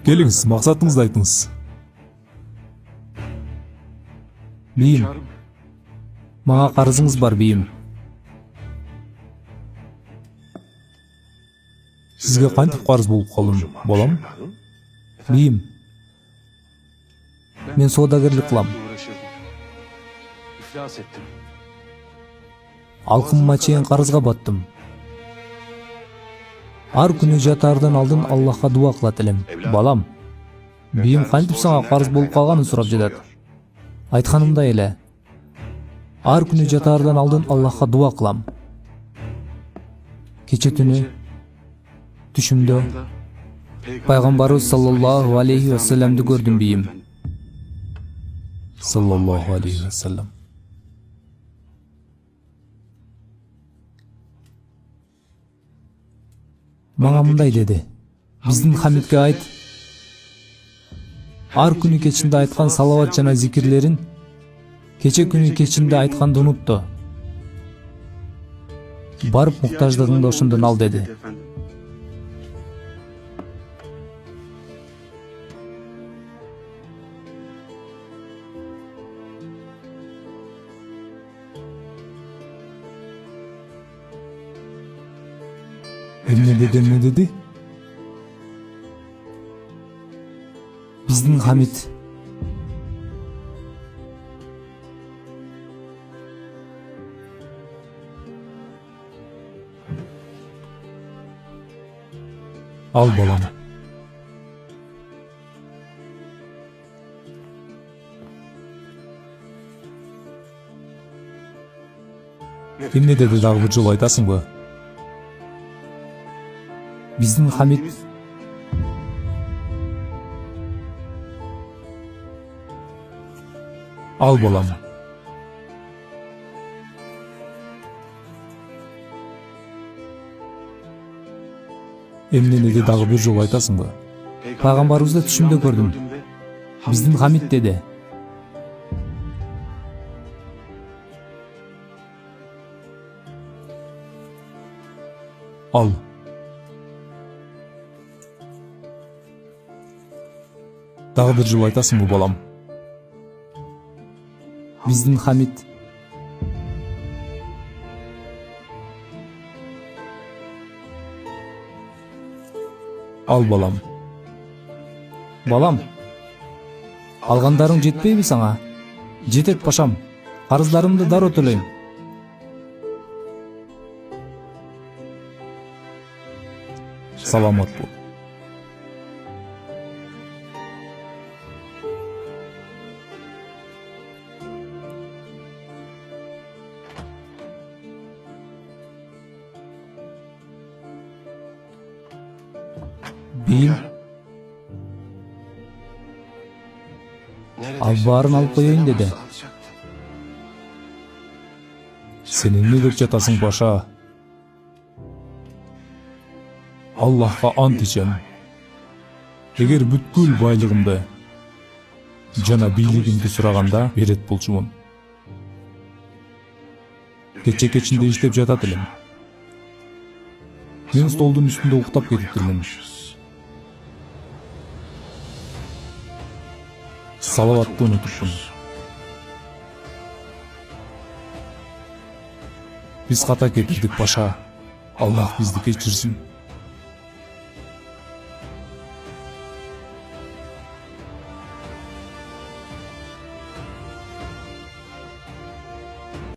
Келиңиз, максатыңызды айтыңыз. Бийим, мага карызыңыз бар бийим. Сизге кантип карыз болуп калдым, балам? Бийим, мен соодагерлик кылам. Алкымыма чейин карызга баттым. Ар күнү жатаардан алдын Аллахка дуа кылат элем. Балам, бийим кантип сага карыз болуп калганын сурап жатат. Айтканымдай эле, ар күнү жатаардан алдын Аллахка дуа кылам. Кече түнү түшүмдө пайгамбарыбыз саллаллаху алейхи вассаламды көрдүм бийим. Саллаллаху алейхи вассалам. Мага мындай деди: биздин Хамидке айт, ар күнү кечинде айткан салават жана зикирлерин кече күнү кечинде айтканды унутtu. Барып муктаждыгыңды ошондон ал деди. Эмне деди? Биздин Хамид ал балам. Эмне деди, дагы бир жолу айтасыңбы? Биздин Хамид ал балам. Эмне деди, дагы бир жолу айтасыңбы? Пайгамбарыбызды түшүмдө көрдүм. Биздин Хамид деди. Ал. Дагы бир жолу айтасыңбы, балам? Биздин Хамид ал балам. Балам, алгандарың жетпейби сага? Жетет пашам, карыздарымды дароо төлөйм. Саламат бол. Бийим, ал баарын алып коеюн деди. Сен эмне деп жатасың, паша? Аллахка ант ичем. Эгер бүткүл байлыгымды жана бийлигимди сураганда берет болчумун. Кече кечинде иштеп жатат элем. Мен столдун үстүндө уктап кетиптирмин. Салаватты унутуппун. Биз ката кетирдик, паша. Аллах бизди кечирсин.